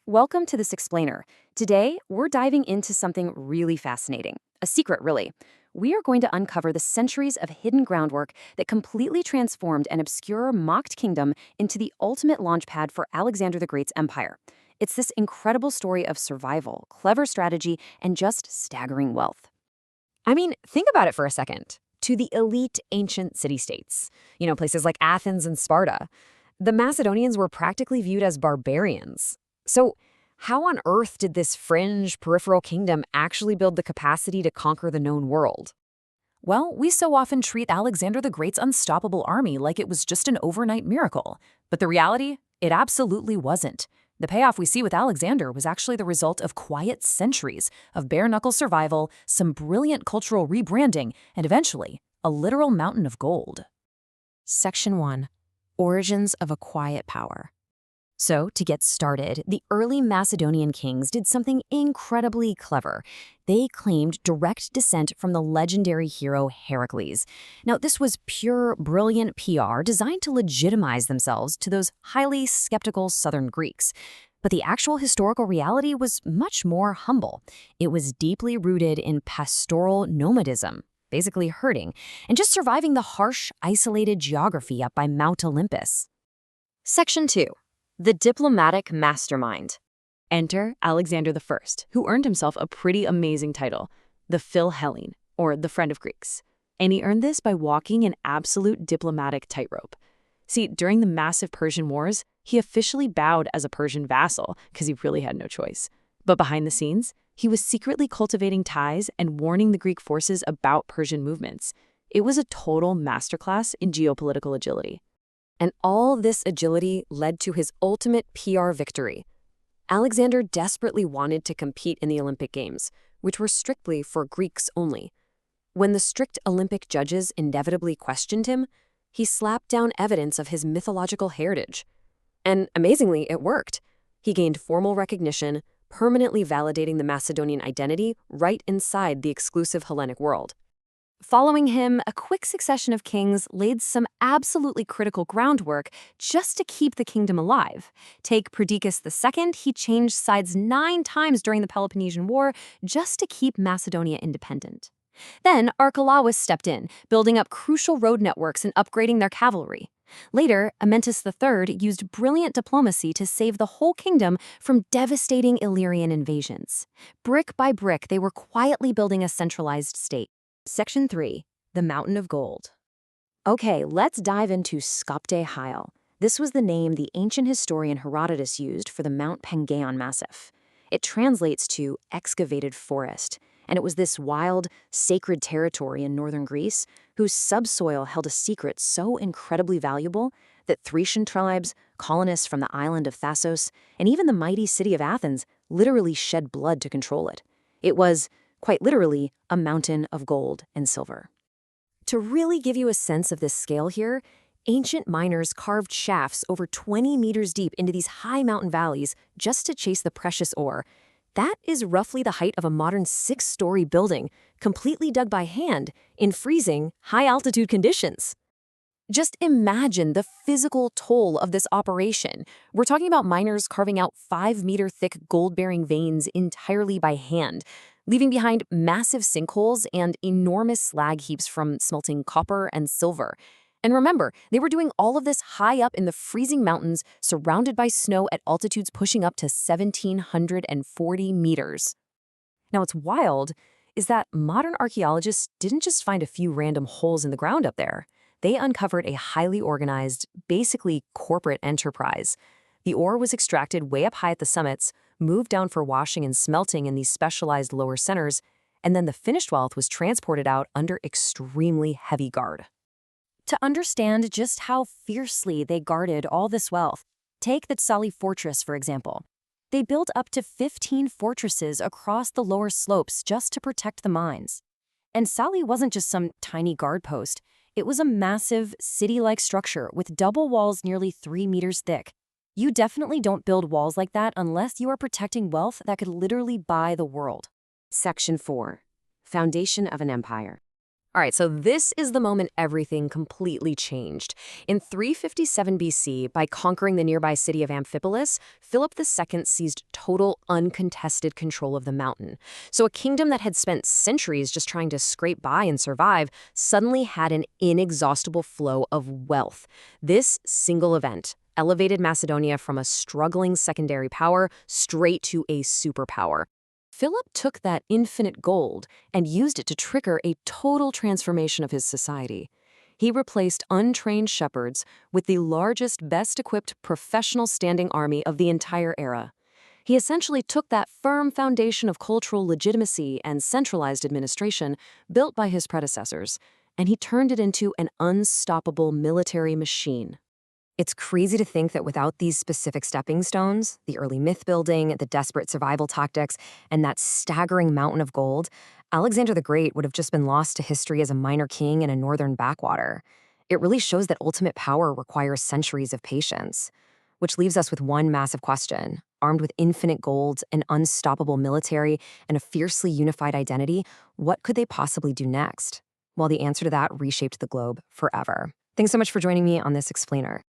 Welcome to this explainer. Today, we're diving into something really fascinating, a secret, really. We are going to uncover the centuries of hidden groundwork that completely transformed an obscure mocked kingdom into the ultimate launchpad for Alexander the Great's empire. It's this incredible story of survival, clever strategy, and just staggering wealth. I mean, think about it for a second. To the elite ancient city-states, places like Athens and Sparta, the Macedonians were practically viewed as barbarians. So, how on earth did this fringe, peripheral kingdom actually build the capacity to conquer the known world? Well, we so often treat Alexander the Great's unstoppable army like it was just an overnight miracle. But the reality? It absolutely wasn't. The payoff we see with Alexander was actually the result of quiet centuries of bare-knuckle survival, some brilliant cultural rebranding, and eventually, a literal mountain of gold. Section 1. Origins of a Quiet Power. So, to get started, the early Macedonian kings did something incredibly clever. They claimed direct descent from the legendary hero Heracles. Now, this was pure, brilliant PR designed to legitimize themselves to those highly skeptical southern Greeks. But the actual historical reality was much more humble. It was deeply rooted in pastoral nomadism, basically herding, and just surviving the harsh, isolated geography up by Mount Olympus. Section 2. The diplomatic mastermind. Enter Alexander I, who earned himself a pretty amazing title, the Philhellene, or the Friend of Greeks. And he earned this by walking an absolute diplomatic tightrope. See, during the massive Persian Wars, he officially bowed as a Persian vassal because he really had no choice. But behind the scenes, he was secretly cultivating ties and warning the Greek forces about Persian movements. It was a total masterclass in geopolitical agility. And all this agility led to his ultimate PR victory. Alexander desperately wanted to compete in the Olympic Games, which were strictly for Greeks only. When the strict Olympic judges inevitably questioned him, he slapped down evidence of his mythological heritage. And amazingly, it worked. He gained formal recognition, permanently validating the Macedonian identity right inside the exclusive Hellenic world. Following him, a quick succession of kings laid some absolutely critical groundwork just to keep the kingdom alive. Take Perdiccas II, he changed sides 9 times during the Peloponnesian War just to keep Macedonia independent. Then Archelaus stepped in, building up crucial road networks and upgrading their cavalry. Later, Amyntas III used brilliant diplomacy to save the whole kingdom from devastating Illyrian invasions. Brick by brick, they were quietly building a centralized state. Section 3. The Mountain of Gold. Okay, let's dive into Skopje Heil. This was the name the ancient historian Herodotus used for the Mount Pangaeon Massif. It translates to excavated forest, and it was this wild, sacred territory in northern Greece whose subsoil held a secret so incredibly valuable that Thracian tribes, colonists from the island of Thasos, and even the mighty city of Athens literally shed blood to control it. It was, quite literally, a mountain of gold and silver. To really give you a sense of this scale here, ancient miners carved shafts over 20 meters deep into these high mountain valleys just to chase the precious ore. That is roughly the height of a modern 6-story building, completely dug by hand in freezing, high-altitude conditions. Just imagine the physical toll of this operation. We're talking about miners carving out 5-meter-thick gold-bearing veins entirely by hand, leaving behind massive sinkholes and enormous slag heaps from smelting copper and silver. And remember, they were doing all of this high up in the freezing mountains, surrounded by snow at altitudes pushing up to 1,740 meters. Now, what's wild is that modern archaeologists didn't just find a few random holes in the ground up there. They uncovered a highly organized, basically corporate enterprise. The ore was extracted way up high at the summits, moved down for washing and smelting in these specialized lower centers, and then the finished wealth was transported out under extremely heavy guard. To understand just how fiercely they guarded all this wealth, take the Tsali fortress, for example. They built up to 15 fortresses across the lower slopes just to protect the mines. And Tsali wasn't just some tiny guard post. It was a massive, city-like structure with double walls nearly 3 meters thick. You definitely don't build walls like that unless you are protecting wealth that could literally buy the world. Section 4. Foundation of an Empire. All right, so this is the moment everything completely changed. In 357 BC, by conquering the nearby city of Amphipolis, Philip II seized total uncontested control of the mountain. So a kingdom that had spent centuries just trying to scrape by and survive suddenly had an inexhaustible flow of wealth. This single event elevated Macedonia from a struggling secondary power straight to a superpower. Philip took that infinite gold and used it to trigger a total transformation of his society. He replaced untrained shepherds with the largest, best-equipped professional standing army of the entire era. He essentially took that firm foundation of cultural legitimacy and centralized administration built by his predecessors, and he turned it into an unstoppable military machine. It's crazy to think that without these specific stepping stones, the early myth building, the desperate survival tactics, and that staggering mountain of gold, Alexander the Great would have just been lost to history as a minor king in a northern backwater. It really shows that ultimate power requires centuries of patience. Which leaves us with one massive question. Armed with infinite gold, an unstoppable military, and a fiercely unified identity, what could they possibly do next? Well, the answer to that reshaped the globe forever. Thanks so much for joining me on this explainer.